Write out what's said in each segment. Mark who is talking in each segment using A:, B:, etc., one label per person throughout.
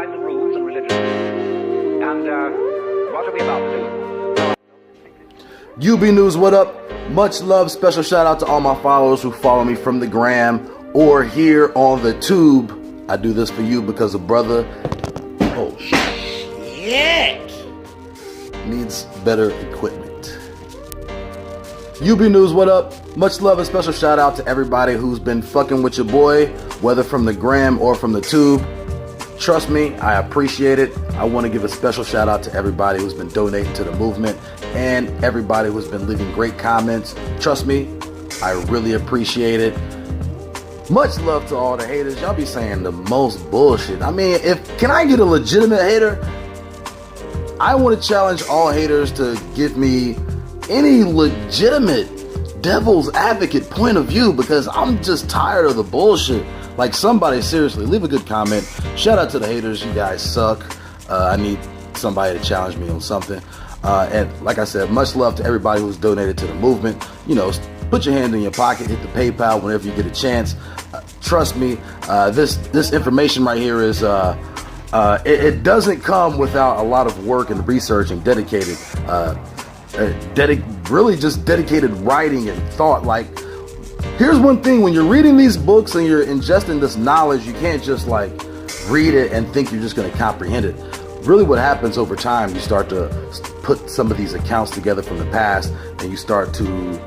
A: kinds of rules and religions. And what are we about to do?
B: UBNEWZ, what up? Much love, special shout out to all my followers who follow me from the gram or here on the tube. I do this for you because a brother, oh shit, needs better equipment. UBNEWZ, what up? Much love and special shout out to everybody who's been fucking with your boy, whether from the gram or from the tube. Trust me, I appreciate it. I want to give a special shout out to everybody who's been donating to the movement and everybody who's been leaving great comments. Trust me, I really appreciate it. Much love to all the haters. Y'all be saying the most bullshit. I mean, can I get a legitimate hater? I want to challenge all haters to give me any legitimate devil's advocate point of view, because I'm just tired of the bullshit. Like, somebody, seriously, leave a good comment. Shout out to the haters. You guys suck. I need somebody to challenge me on something. And like I said, much love to everybody who's donated to the movement. You know, put your hand in your pocket, hit the PayPal whenever you get a chance. Trust me, this information right here is it doesn't come without a lot of work and research and dedicated writing and thought. Like, here's one thing: when you're reading these books and you're ingesting this knowledge, you can't just like read it and think you're just going to comprehend it. Really, what happens over time, you start to put some of these accounts together from the past, and you start to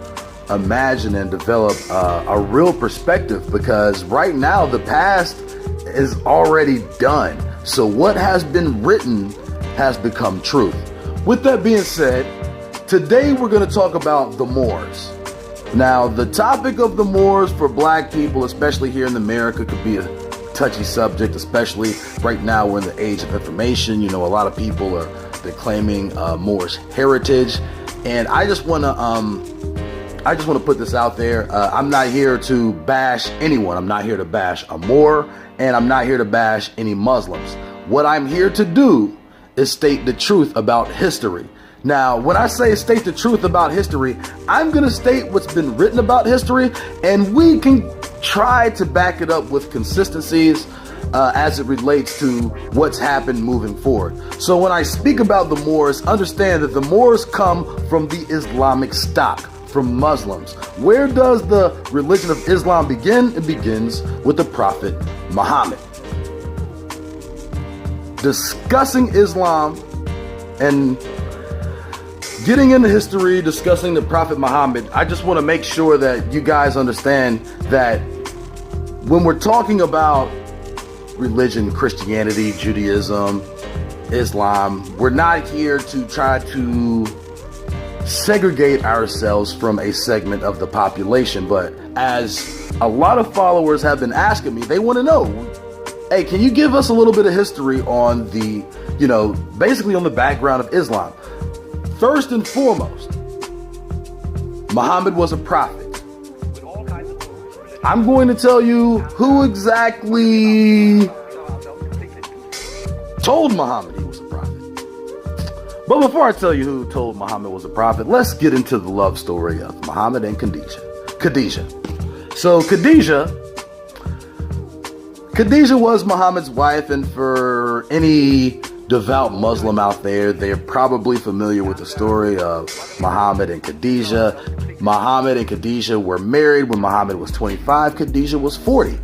B: imagine and develop a real perspective, because right now the past is already done. So what has been written has become truth. With that being said, today we're going to talk about the Moors. Now, the topic of the Moors for black people, especially here in America, could be a touchy subject, especially right now we're in the age of information. You know, a lot of people are claiming Moorish heritage, and I just want to put this out there. I'm not here to bash anyone. I'm not here to bash a Moor, and I'm not here to bash any Muslims. What I'm here to do is state the truth about history. Now, when I say state the truth about history, I'm going to state what's been written about history, and we can try to back it up with consistencies as it relates to what's happened moving forward. So when I speak about the Moors, understand that the Moors come from the Islamic stock, from Muslims. Where does the religion of Islam begin? It begins with the Prophet Muhammad. Discussing Islam and getting into history, discussing the Prophet Muhammad, I just want to make sure that you guys understand that when we're talking about religion, Christianity, Judaism, Islam, we're not here to try to segregate ourselves from a segment of the population. But as a lot of followers have been asking me, they want to know, hey, can you give us a little bit of history on the, basically on the background of Islam? First and foremost, Muhammad was a prophet. I'm going to tell you who exactly told Muhammad he was a prophet. But before I tell you who told Muhammad was a prophet, let's get into the love story of Muhammad and Khadijah. So Khadijah was Muhammad's wife, and for any devout Muslim out there, they're probably familiar with the story of Muhammad and Khadijah. Muhammad and Khadijah were married when Muhammad was 25, Khadijah was 40.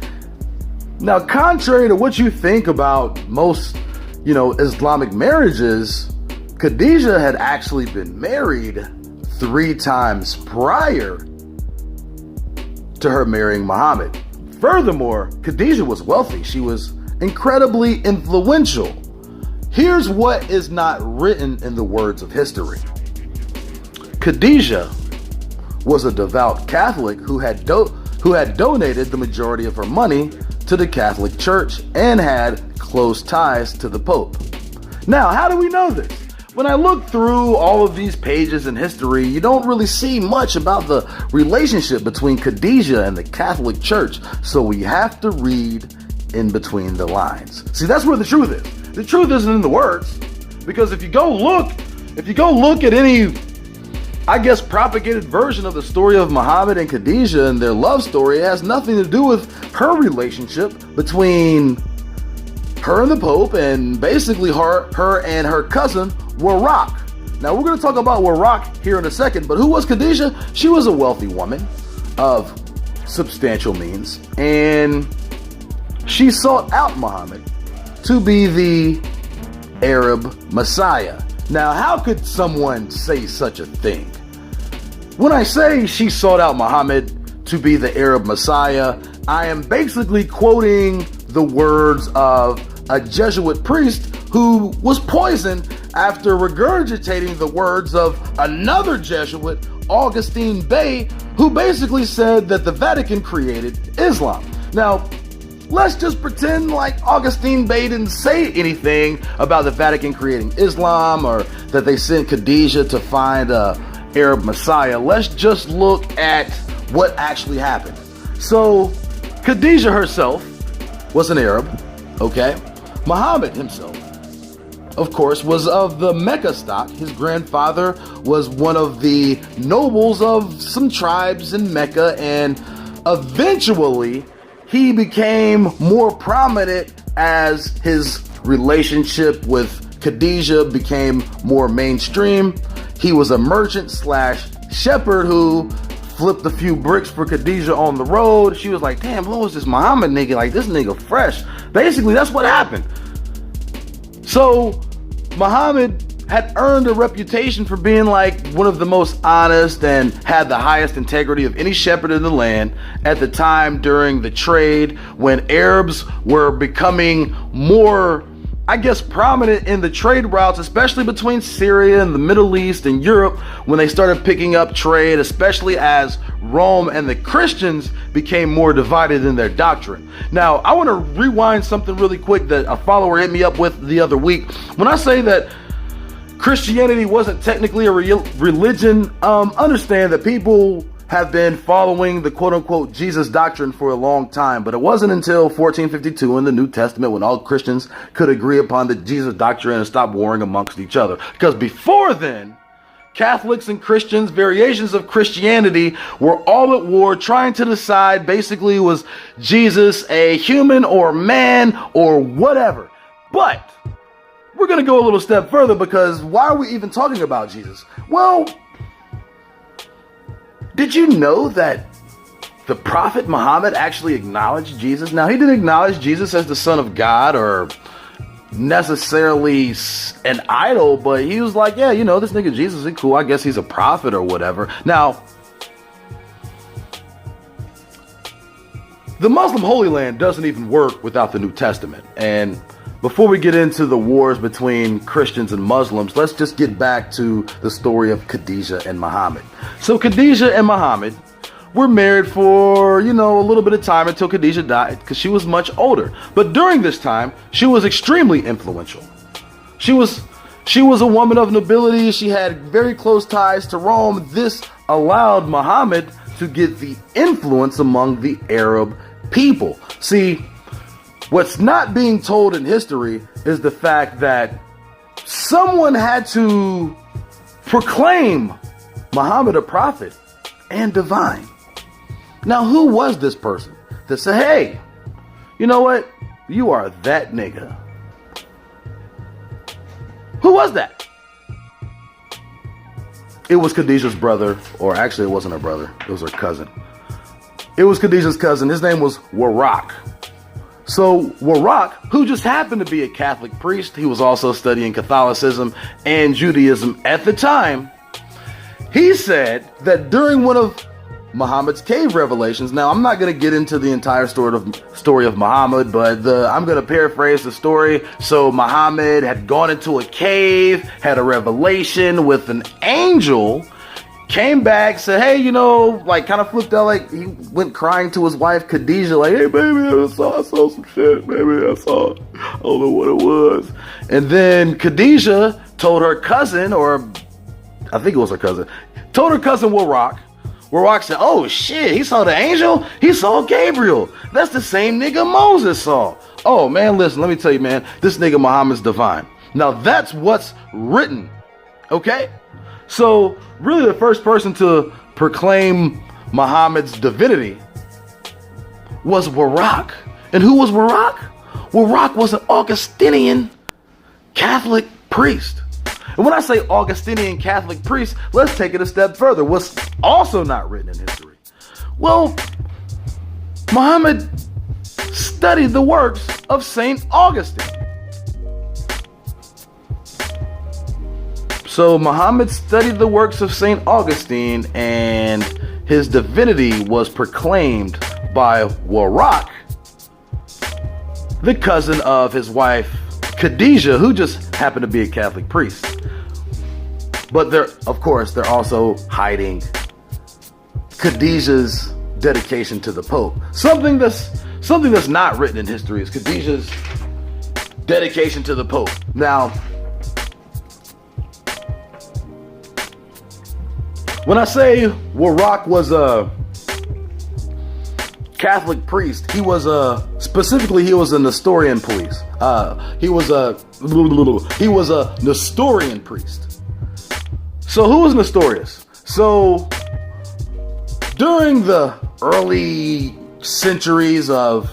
B: Now, contrary to what you think about most, Islamic marriages, Khadijah had actually been married 3 times prior to her marrying Muhammad. Furthermore, Khadijah was wealthy. She was incredibly influential. Here's what is not written in the words of history. Khadijah was a devout Catholic who had donated the majority of her money to the Catholic Church and had close ties to the Pope. Now, how do we know this? When I look through all of these pages in history, you don't really see much about the relationship between Khadijah and the Catholic Church, so we have to read in between the lines. See, that's where the truth is. The truth isn't in the words, because if you go look at any, propagated version of the story of Muhammad and Khadijah and their love story, it has nothing to do with her relationship between her and the Pope, and basically her and her cousin Warraq. Now we're going to talk about Warraq here in a second, but who was Khadijah? She was a wealthy woman of substantial means, and she sought out Muhammad to be the Arab Messiah. Now, how could someone say such a thing? When I say she sought out Muhammad to be the Arab Messiah, I am basically quoting the words of a Jesuit priest who was poisoned after regurgitating the words of another Jesuit, Augustine Bey, who basically said that the Vatican created Islam. Now, let's just pretend like Augustine Bey didn't say anything about the Vatican creating Islam or that they sent Khadijah to find a Arab Messiah. Let's just look at what actually happened. So, Khadijah herself was an Arab, okay? Muhammad himself, of course, was of the Mecca stock. His grandfather was one of the nobles of some tribes in Mecca, and eventually he became more prominent as his relationship with Khadijah became more mainstream. He was a merchant slash shepherd who flipped a few bricks for Khadijah on the road. She was like, damn, who was this Muhammad nigga? Like, this nigga fresh. Basically, that's what happened. So, Muhammad had earned a reputation for being like one of the most honest and had the highest integrity of any shepherd in the land at the time during the trade when Arabs were becoming more, I guess, prominent in the trade routes, especially between Syria and the Middle East and Europe, when they started picking up trade, especially as Rome and the Christians became more divided in their doctrine. Now, I want to rewind something really quick that a follower hit me up with the other week. When I say that Christianity wasn't technically a religion, understand that people have been following the quote-unquote Jesus doctrine for a long time, but it wasn't until 1452 in the New Testament when all Christians could agree upon the Jesus doctrine and stop warring amongst each other. Because before then, Catholics and Christians, variations of Christianity, were all at war trying to decide basically, was Jesus a human or man or whatever. But we're going to go a little step further, because why are we even talking about Jesus? Well, did you know that the Prophet Muhammad actually acknowledged Jesus? Now, he didn't acknowledge Jesus as the Son of God or necessarily an idol, but he was like, yeah, you know, this nigga Jesus is cool. I guess he's a prophet or whatever. Now, the Muslim Holy Land doesn't even work without the New Testament. And before we get into the wars between Christians and Muslims, let's just get back to the story of Khadijah and Muhammad. So Khadijah and Muhammad were married for, a little bit of time until Khadijah died, because she was much older. But during this time, she was extremely influential. She was a woman of nobility. She had very close ties to Rome. This allowed Muhammad to get the influence among the Arab people. See, what's not being told in history is the fact that someone had to proclaim Muhammad a prophet and divine. Now, who was this person that said, hey, you know what? You are that nigga. Who was that? It was Khadijah's brother, or actually it wasn't her brother. It was her cousin. It was Khadijah's cousin. His name was Warraq. So Warraq, who just happened to be a Catholic priest, he was also studying Catholicism and Judaism at the time. He said that during one of Muhammad's cave revelations, now I'm not going to get into the entire story of Muhammad, but I'm going to paraphrase the story. So Muhammad had gone into a cave, had a revelation with an angel, came back, said, hey, kind of flipped out, like he went crying to his wife Khadijah, like, hey, baby, I saw some shit, baby, I don't know what it was. And then Khadijah told her cousin, or I think it was her cousin, told her cousin Warraq. Warraq said, oh shit, he saw the angel? He saw Gabriel. That's the same nigga Moses saw. Oh man, listen, let me tell you, man, this nigga Muhammad's divine. Now that's what's written, okay? So really the first person to proclaim Muhammad's divinity was Warraq. And who was Warraq? Warraq was an Augustinian Catholic priest. And when I say Augustinian Catholic priest, let's take it a step further. What's also not written in history? Well, Muhammad studied the works of St. Augustine. So Muhammad studied the works of St. Augustine, and his divinity was proclaimed by Warraq, the cousin of his wife Khadijah, who just happened to be a Catholic priest. But they're also hiding Khadijah's dedication to the Pope. Something that's not written in history is Khadijah's dedication to the Pope. Now, when I say Warraq was a Catholic priest, he was a Nestorian priest. He was a Nestorian priest. So who was Nestorius? So during the early centuries of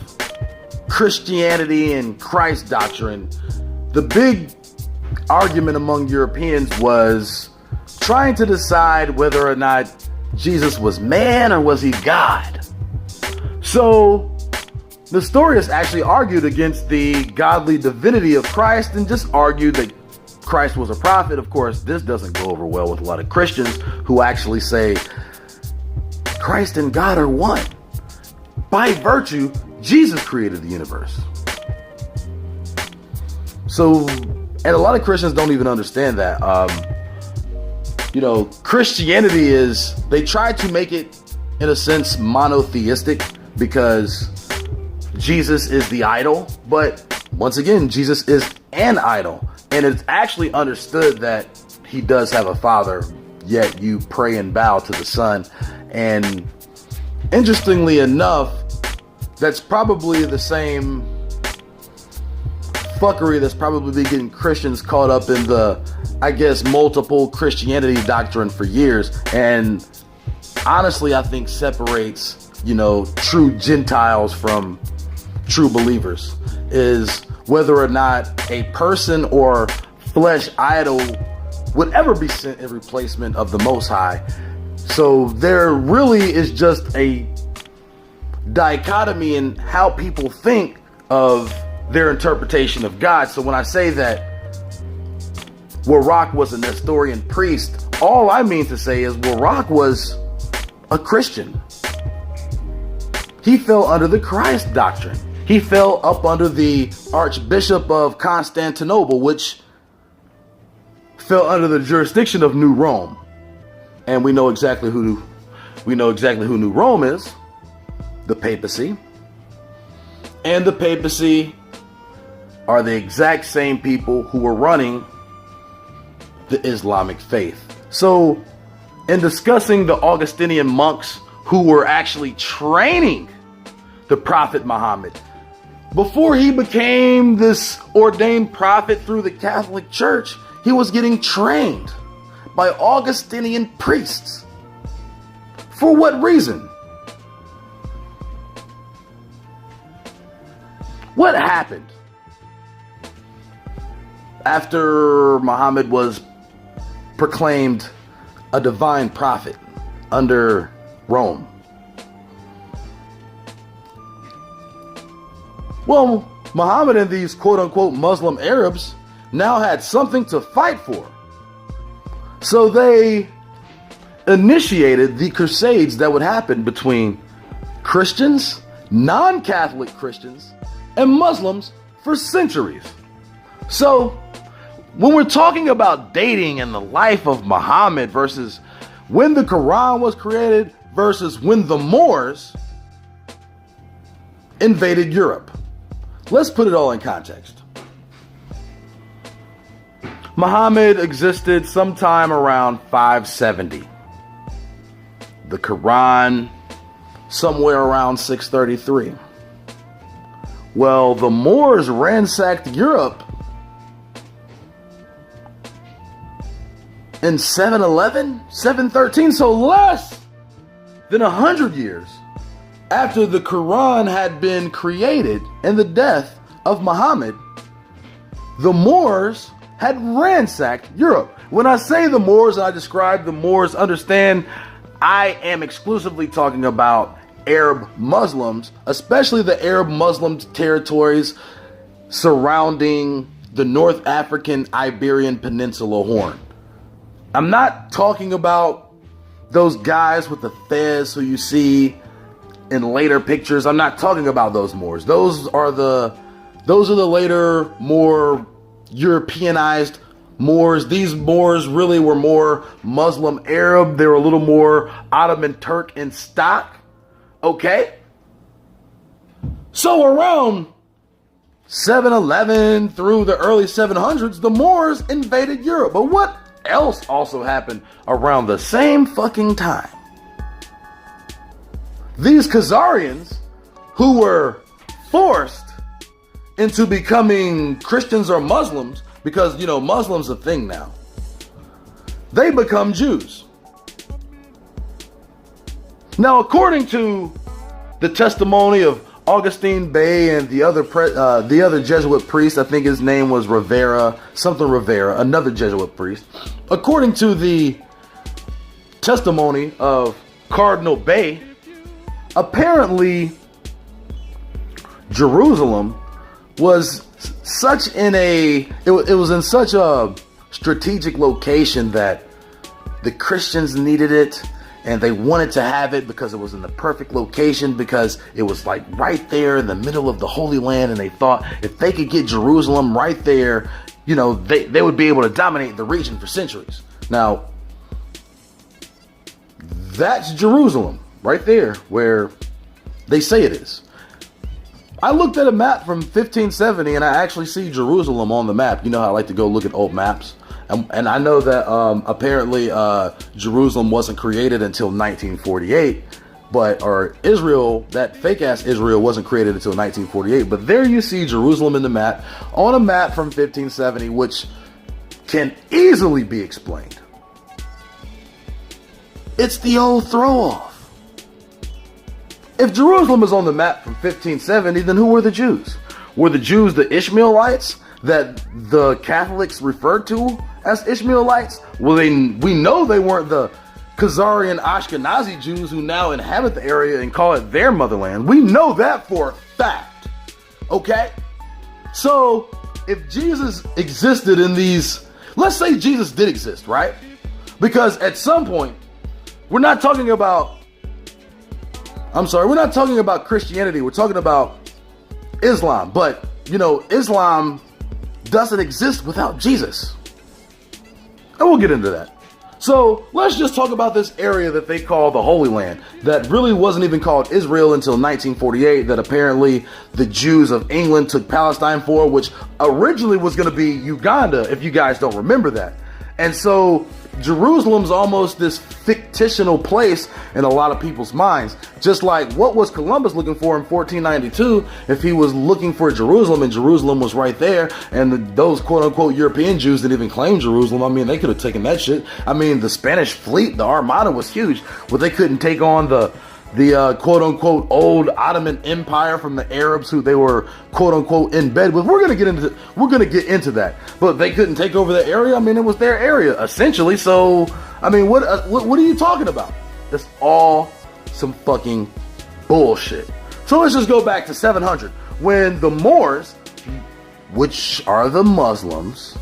B: Christianity and Christ doctrine, the big argument among Europeans was trying to decide whether or not Jesus was man or was he God. So Nestorius actually argued against the godly divinity of Christ and just argued that Christ was a prophet. Of course, this doesn't go over well with a lot of Christians who actually say Christ and God are one. By virtue, Jesus created the universe. So, and a lot of Christians don't even understand that. Christianity they try to make it, in a sense, monotheistic because Jesus is the idol. But once again, Jesus is an idol. And it's actually understood that he does have a father, yet you pray and bow to the Son. And interestingly enough, that's probably the same fuckery that's probably been getting Christians caught up in the, multiple Christianity doctrine for years. And honestly, I think separates, true Gentiles from true believers is whether or not a person or flesh idol would ever be sent in replacement of the Most High. So there really is just a dichotomy in how people think of their interpretation of God. So when I say that Warraq was a Nestorian priest, all I mean to say is Warraq was a Christian. He fell under the Christ doctrine. He fell up under the Archbishop of Constantinople, which fell under the jurisdiction of New Rome. And we know exactly who New Rome is, the papacy. And the papacy are the exact same people who were running the Islamic faith. So in discussing the Augustinian monks who were actually training the Prophet Muhammad, before he became this ordained prophet through the Catholic Church, he was getting trained by Augustinian priests. For what reason? What happened after Muhammad was proclaimed a divine prophet under Rome? Well, Muhammad and these quote-unquote Muslim Arabs now had something to fight for. So they initiated the crusades that would happen between Christians, non-Catholic Christians, and Muslims for centuries. So when we're talking about dating and the life of Muhammad versus when the Quran was created versus when the Moors invaded Europe, let's put it all in context. Muhammad existed sometime around 570. The Quran somewhere around 633. Well, the Moors ransacked Europe in 711, 713, so less than 100 years after the Quran had been created and the death of Muhammad, the Moors had ransacked Europe. When I say the Moors, I describe the Moors, understand I am exclusively talking about Arab Muslims, especially the Arab Muslim territories surrounding the North African Iberian Peninsula Horn. I'm not talking about those guys with the fez who you see in later pictures. I'm not talking about those Moors. Those are the later, more Europeanized Moors. These Moors really were more Muslim Arab. They were a little more Ottoman Turk in stock. Okay? So around 711 through the early 700s, the Moors invaded Europe. But what else also happened around the same fucking time? These Khazarians, who were forced into becoming Christians or Muslims, because, you know, Muslims a thing now, they become Jews. Now, according to the testimony of Augustine Bey and the other Jesuit priest, I think his name was Rivera, another Jesuit priest. According to the testimony of Cardinal Bey, apparently Jerusalem was it was in such a strategic location that the Christians needed it. And they wanted to have it because it was in the perfect location, because it was like right there in the middle of the Holy Land. And they thought if they could get Jerusalem right there, you know, they would be able to dominate the region for centuries. Now, that's Jerusalem right there where they say it is. I looked at a map from 1570 and I actually see Jerusalem on the map. You know how I like to go look at old maps. And I know that apparently Jerusalem wasn't created until 1948, or Israel, that fake ass Israel wasn't created until 1948. But there you see Jerusalem in the map, on a map from 1570, which can easily be explained. It's the old throw off. If Jerusalem is on the map from 1570, then who were the Jews? Were the Jews the Ishmaelites that the Catholics referred to as Ishmaelites? Well, we know they weren't the Khazarian Ashkenazi Jews who now inhabit the area and call it their motherland. We know that for a fact. Okay? So, if Jesus existed in these, let's say Jesus did exist, right? Because at some point, we're not talking about Christianity, we're talking about Islam. But, you know, Islam doesn't exist without Jesus. And we'll get into that. So let's just talk about this area that they call the Holy Land, that really wasn't even called Israel until 1948, that apparently the Jews of England took Palestine for, which originally was going to be Uganda, if you guys don't remember that. And so Jerusalem's almost this fictional place in a lot of people's minds. Just like what was Columbus looking for in 1492 if he was looking for Jerusalem, and Jerusalem was right there, and those quote-unquote European Jews didn't even claim Jerusalem. I mean, they could have taken that shit. I mean, the Spanish fleet, the Armada was huge, but they couldn't take on the quote-unquote old Ottoman Empire from the Arabs who they were quote-unquote in bed with. We're gonna get into that. But they couldn't take over the area. I mean, it was their area essentially. So I mean, what are you talking about? That's all some fucking bullshit. So let's just go back to 700 when the Moors, which are the Muslims,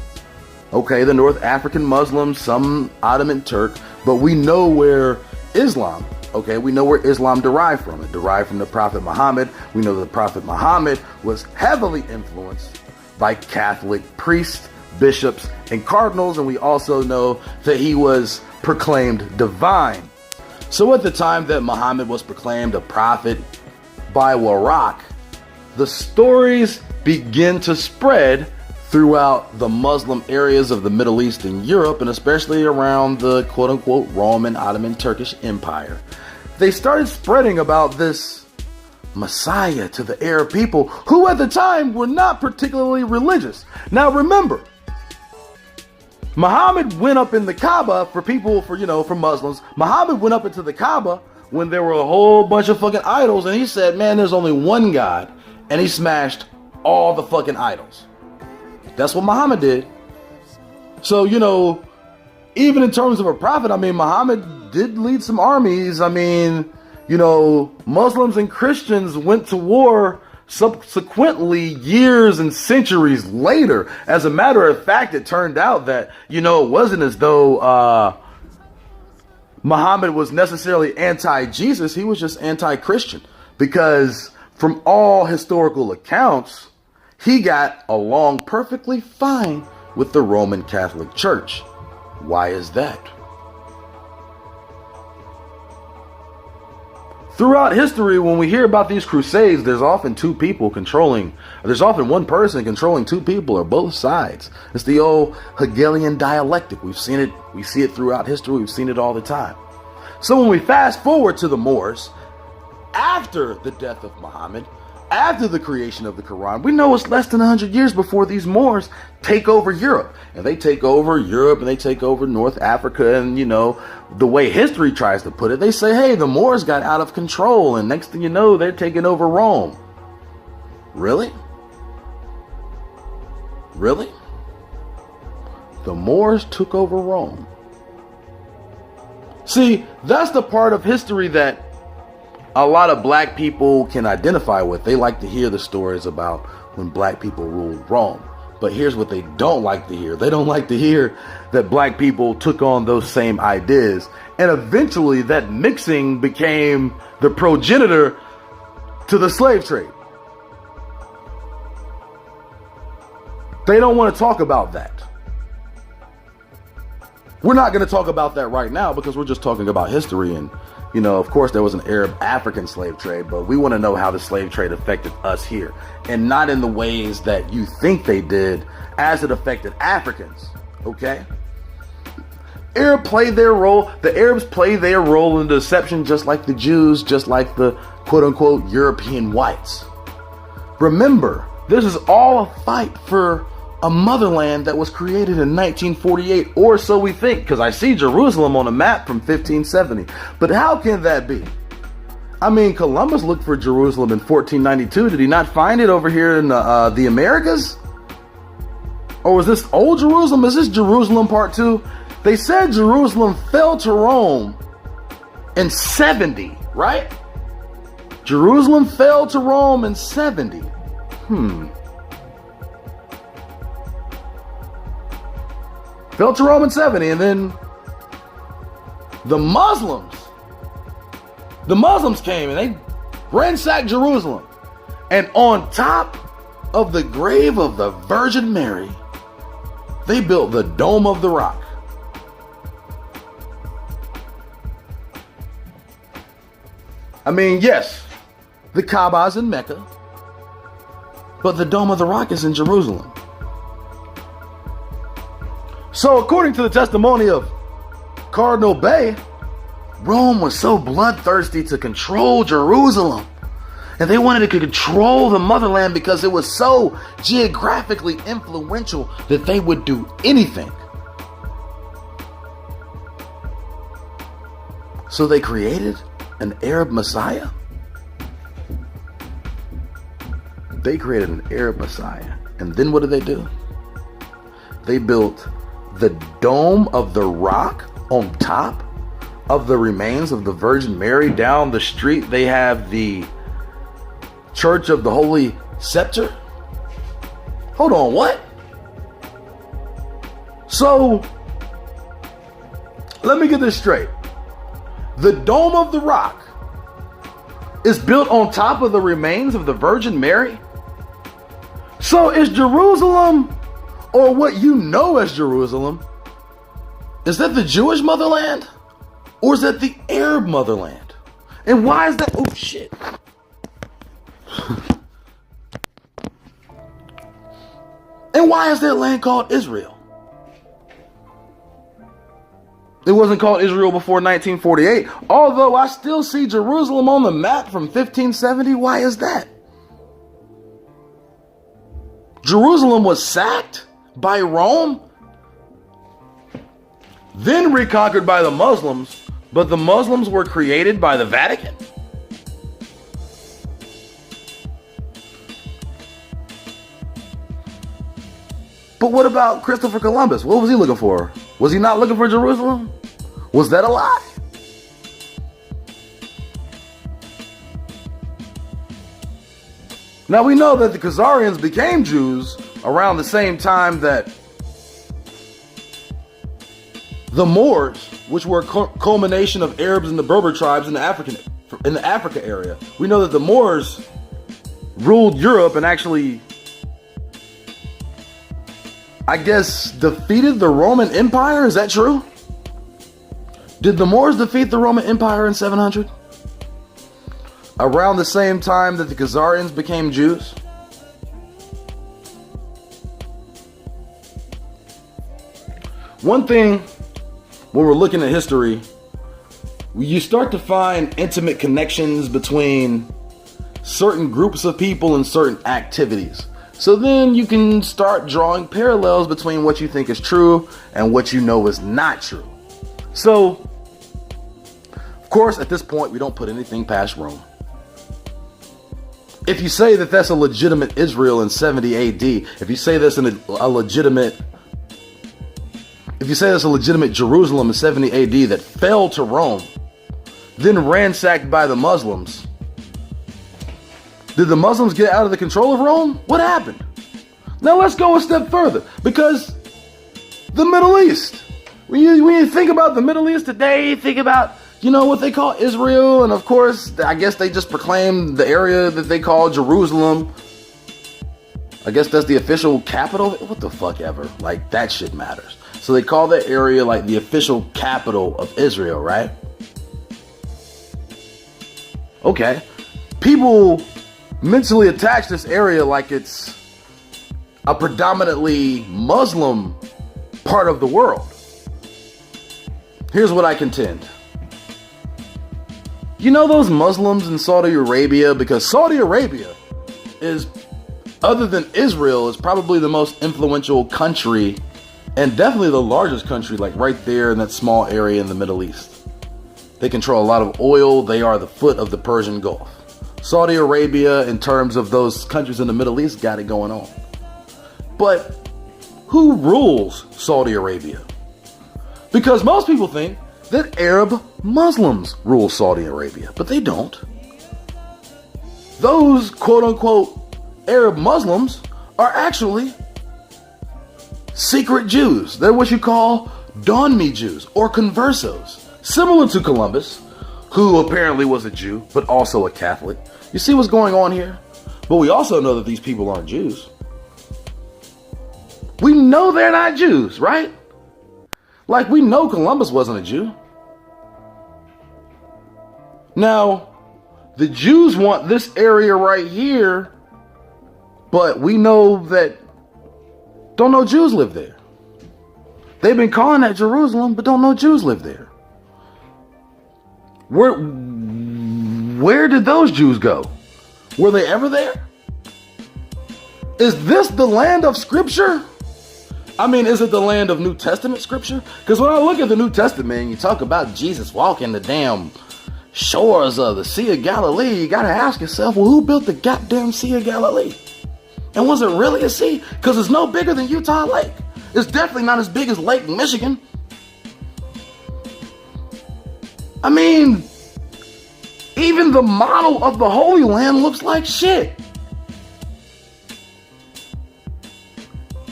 B: okay, the North African Muslims, some Ottoman Turk, but we know where Islam. Okay, we know where Islam derived from. It derived from the Prophet Muhammad. We know that the Prophet Muhammad was heavily influenced by Catholic priests, bishops, and cardinals, and we also know that he was proclaimed divine. So at the time that Muhammad was proclaimed a prophet by Warraq, the stories begin to spread throughout the Muslim areas of the Middle East and Europe, and especially around the quote-unquote Roman Ottoman Turkish Empire. They started spreading about this Messiah to the Arab people, who at the time were not particularly religious. Now remember, Muhammad went up in the Kaaba for Muslims. Muhammad went up into the Kaaba when there were a whole bunch of fucking idols, and he said, man, there's only one God, and he smashed all the fucking idols. That's what Muhammad did. So, you know, even in terms of a prophet, I mean, Muhammad did lead some armies. I mean, you know, Muslims and Christians went to war subsequently years and centuries later. As a matter of fact, it turned out that, you know, it wasn't as though Muhammad was necessarily anti-Jesus. He was just anti-Christian, because from all historical accounts, he got along perfectly fine with the Roman Catholic Church. Why is that? Throughout history, when we hear about these crusades, there's often one person controlling two people or both sides. It's the old Hegelian dialectic. We see it throughout history. We've seen it all the time. So when we fast forward to the Moors, after the death of Muhammad, after the creation of the Quran, we know it's less than 100 years before these Moors take over Europe. And they take over Europe and they take over North Africa. And, you know, the way history tries to put it, they say, hey, the Moors got out of control. And next thing you know, they're taking over Rome. Really? Really? The Moors took over Rome. See, that's the part of history that a lot of black people can identify with. They like to hear the stories about when black people ruled Rome. But here's what they don't like to hear. They don't like to hear that black people took on those same ideas. And eventually that mixing became the progenitor to the slave trade. They don't want to talk about that. We're not going to talk about that right now because we're just talking about history. And, you know, of course, there was an Arab-African slave trade, but we want to know how the slave trade affected us here, and not in the ways that you think they did as it affected Africans. Okay? Arabs play their role. The Arabs play their role in deception, just like the Jews, just like the quote-unquote European whites. Remember, this is all a fight for a motherland that was created in 1948, or so we think, because I see Jerusalem on a map from 1570. But how can that be? I mean, Columbus looked for Jerusalem in 1492. Did he not find it over here in the Americas? Or was this old Jerusalem? Is this Jerusalem part 2? They said Jerusalem fell to Rome in 70, right? Jerusalem fell to Rome in 70. Fell to Rome in 70, and then the Muslims came and they ransacked Jerusalem. And on top of the grave of the Virgin Mary, they built the Dome of the Rock. I mean, yes, the Kaaba's in Mecca, but the Dome of the Rock is in Jerusalem. So according to the testimony of Cardinal Bay, Rome was so bloodthirsty to control Jerusalem. And they wanted to control the motherland because it was so geographically influential that they would do anything. So they created an Arab Messiah. They created an Arab Messiah. And then what did they do? They built the Dome of the Rock on top of the remains of the Virgin Mary. Down the street, they have the Church of the Holy Scepter. Hold on, what? So, let me get this straight. The Dome of the Rock is built on top of the remains of the Virgin Mary. So is Jerusalem, or what you know as Jerusalem, is that the Jewish motherland? Or is that the Arab motherland? And why is that? Oh, shit. And why is that land called Israel? It wasn't called Israel before 1948. Although I still see Jerusalem on the map from 1570. Why is that? Jerusalem was sacked by Rome, then reconquered by the Muslims, but the Muslims were created by the Vatican. But what about Christopher Columbus? What was he looking for? Was he not looking for Jerusalem? Was that a lie? Now we know that the Khazarians became Jews around the same time that the Moors, which were a culmination of Arabs and the Berber tribes in the Africa area. We know that the Moors ruled Europe and actually, I guess, defeated the Roman Empire. Is that true? Did the Moors defeat the Roman Empire in 700? Around the same time that the Khazarians became Jews? One thing, when we're looking at history, you start to find intimate connections between certain groups of people and certain activities. So then you can start drawing parallels between what you think is true and what you know is not true. So, of course, at this point, we don't put anything past Rome. If you say that that's a legitimate Israel in 70 AD, if you say that's a legitimate Jerusalem in 70 AD that fell to Rome, then ransacked by the Muslims, did the Muslims get out of the control of Rome? What happened? Now let's go a step further, because the Middle East, when you think about the Middle East today, you think about, what they call Israel, and of course, I guess they just proclaimed the area that they call Jerusalem. I guess that's the official capital. What the fuck ever. Like, that shit matters. So they call that area like the official capital of Israel, right? Okay. People mentally attach this area like it's a predominantly Muslim part of the world. Here's what I contend. Those Muslims in Saudi Arabia, because Saudi Arabia is, other than Israel, is probably the most influential country and definitely the largest country, like right there in that small area in the Middle East. They control a lot of oil. They are the foot of the Persian Gulf. Saudi Arabia, in terms of those countries in the Middle East, got it going on. But who rules Saudi Arabia? Because most people think that Arab Muslims rule Saudi Arabia, but they don't. Those quote-unquote Arab Muslims are actually secret Jews. They're what you call Dawn-me Jews or conversos, similar to Columbus, who apparently was a Jew, but also a Catholic. You see what's going on here? But we also know that these people aren't Jews. We know they're not Jews, right? Like, we know Columbus wasn't a Jew. Now, the Jews want this area right here, but we know that don't know Jews live there. They've been calling that Jerusalem, but don't know Jews live there. Where did those Jews go? Were they ever there? Is this the land of Scripture? I mean, is it the land of New Testament Scripture? Because when I look at the New Testament and you talk about Jesus walking the damn shores of the Sea of Galilee, you got to ask yourself, well, who built the goddamn Sea of Galilee? And was it really a sea? Because it's no bigger than Utah Lake. It's definitely not as big as Lake Michigan. I mean, even the model of the Holy Land looks like shit.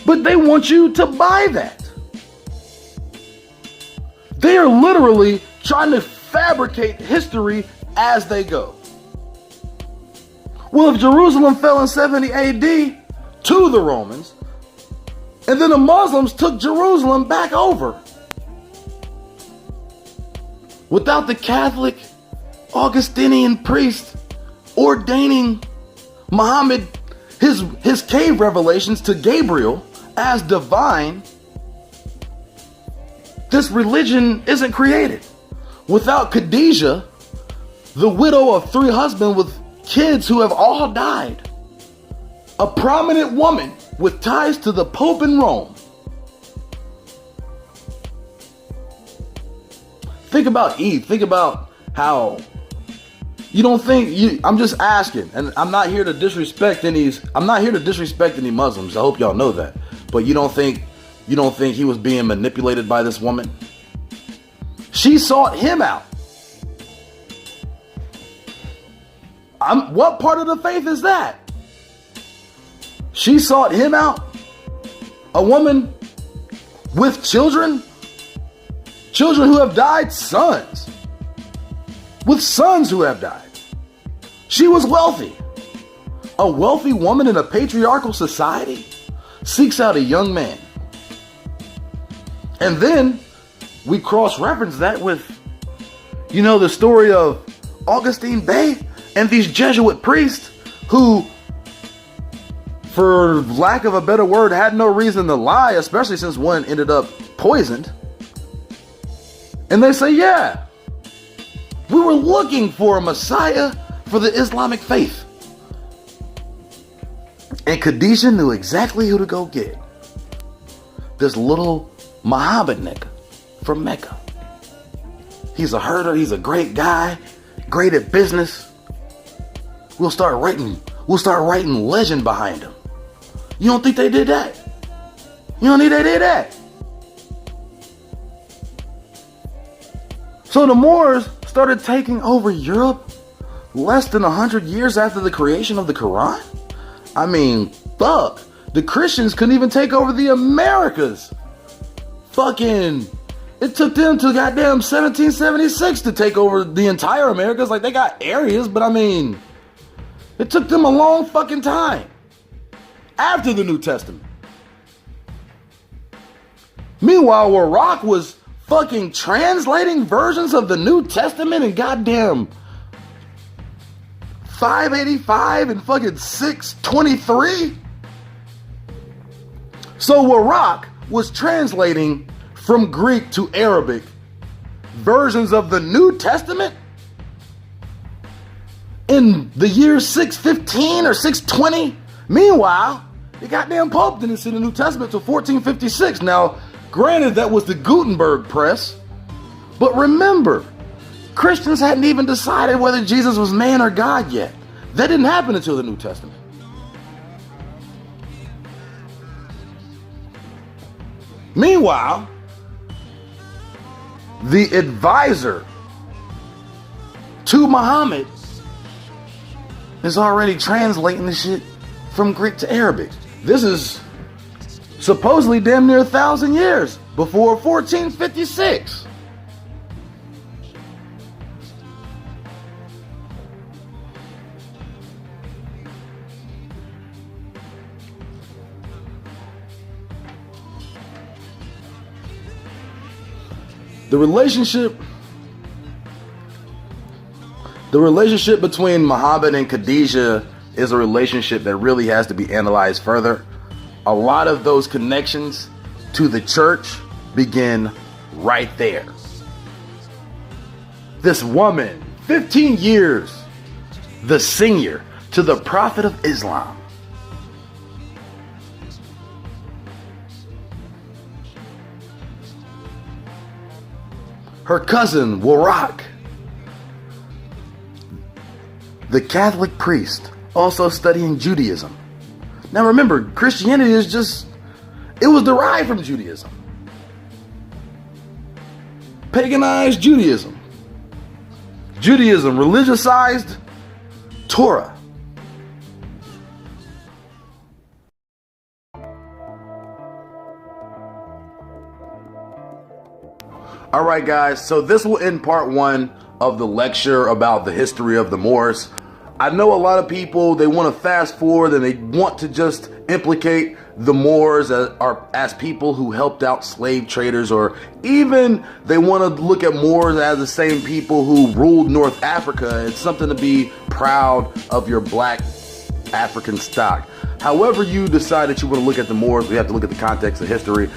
B: But they want you to buy that. They are literally trying to fabricate history as they go. Well, if Jerusalem fell in 70 AD to the Romans, and then the Muslims took Jerusalem back over, without the Catholic Augustinian priest ordaining Muhammad, his cave revelations to Gabriel as divine, this religion isn't created. Without Khadijah, the widow of 3 husbands with kids who have all died, a prominent woman with ties to the Pope in Rome. Think about Eve. Think about how you don't think I'm just asking, and I'm not here to disrespect any Muslims. I hope y'all know that. But you don't think he was being manipulated by this woman? She sought him out. What part of the faith is that? She sought him out. A woman with children who have died, sons, with sons who have died. She was wealthy. A wealthy woman in a patriarchal society seeks out a young man. And then we cross-reference that with, the story of Augustine Bay and these Jesuit priests who, for lack of a better word, had no reason to lie, especially since one ended up poisoned. And they say, yeah, we were looking for a Messiah for the Islamic faith. And Khadijah knew exactly who to go get. This little Muhammad nigga from Mecca. He's a herder. He's a great guy. Great at business. We'll start writing legend behind him. You don't think they did that? You don't think they did that? So the Moors started taking over Europe less than 100 years after the creation of the Quran? I mean, fuck. The Christians couldn't even take over the Americas. It took them to goddamn 1776 to take over the entire Americas. Like, they got areas, but I mean, it took them a long fucking time. After the New Testament. Meanwhile, Iraq was fucking translating versions of the New Testament in goddamn 585 and fucking 623. So Iraq was translating from Greek to Arabic versions of the New Testament in the year 615 or 620. Meanwhile, the goddamn Pope didn't see the New Testament till 1456. Now, granted, that was the Gutenberg press, but remember, Christians hadn't even decided whether Jesus was man or God yet. That didn't happen until the New Testament. Meanwhile, the advisor to Muhammad is already translating the shit from Greek to Arabic. This is supposedly damn near 1,000 years before 1456. The relationship between Muhammad and Khadijah is a relationship that really has to be analyzed further. A lot of those connections to the church begin right there. This woman, 15 years, the senior to the Prophet of Islam. Her cousin, Warraq, the Catholic priest, also studying Judaism. Now remember, Christianity it was derived from Judaism. Paganized Judaism. Judaism religiousized Torah. All right, guys, so this will end part one of the lecture about the history of the Moors. I know a lot of people, they want to fast forward and they want to just implicate the Moors as people who helped out slave traders, or even they want to look at Moors as the same people who ruled North Africa. It's something to be proud of your black African stock. However you decide that you want to look at the Moors, we have to look at the context of history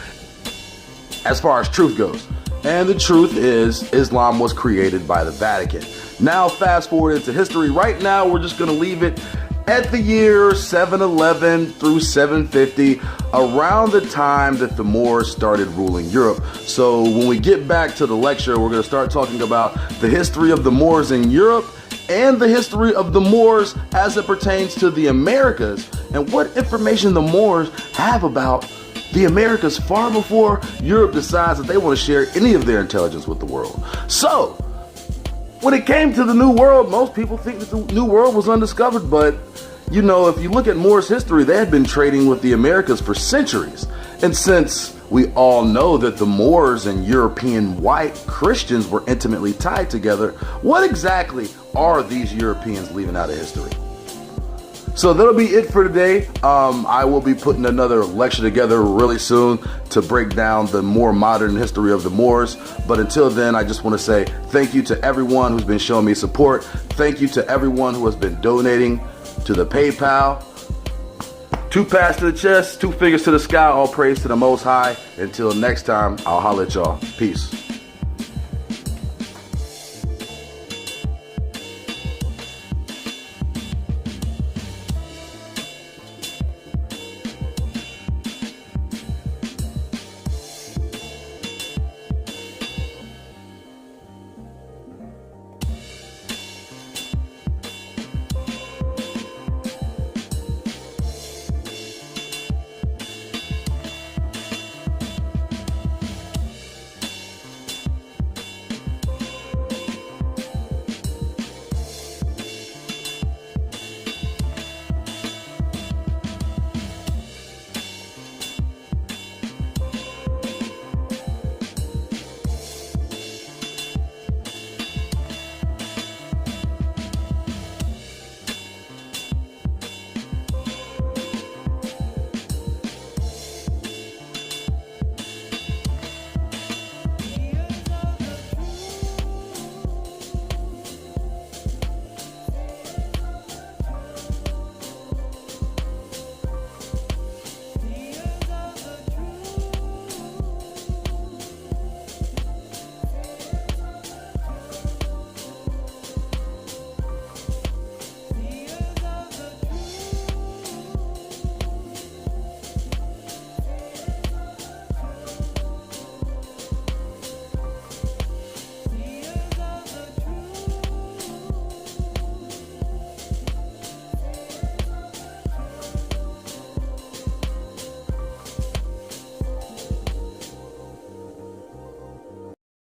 B: as far as truth goes. And the truth is, Islam was created by the Vatican. Now, fast forward into history. Right now, we're just going to leave it at the year 711 through 750, around the time that the Moors started ruling Europe. So when we get back to the lecture, we're going to start talking about the history of the Moors in Europe and the history of the Moors as it pertains to the Americas, and what information the Moors have about the Americas far before Europe decides that they want to share any of their intelligence with the world. So, when it came to the New World, most people think that the New World was undiscovered, but you know, if you look at Moors history, they had been trading with the Americas for centuries. And since we all know that the Moors and European white Christians were intimately tied together, what exactly are these Europeans leaving out of history? So that'll be it for today. I will be putting another lecture together really soon to break down the more modern history of the Moors. But until then, I just want to say thank you to everyone who's been showing me support. Thank you to everyone who has been donating to the PayPal. 2 pats to the chest, 2 fingers to the sky, all praise to the Most High. Until next time, I'll holler at y'all. Peace.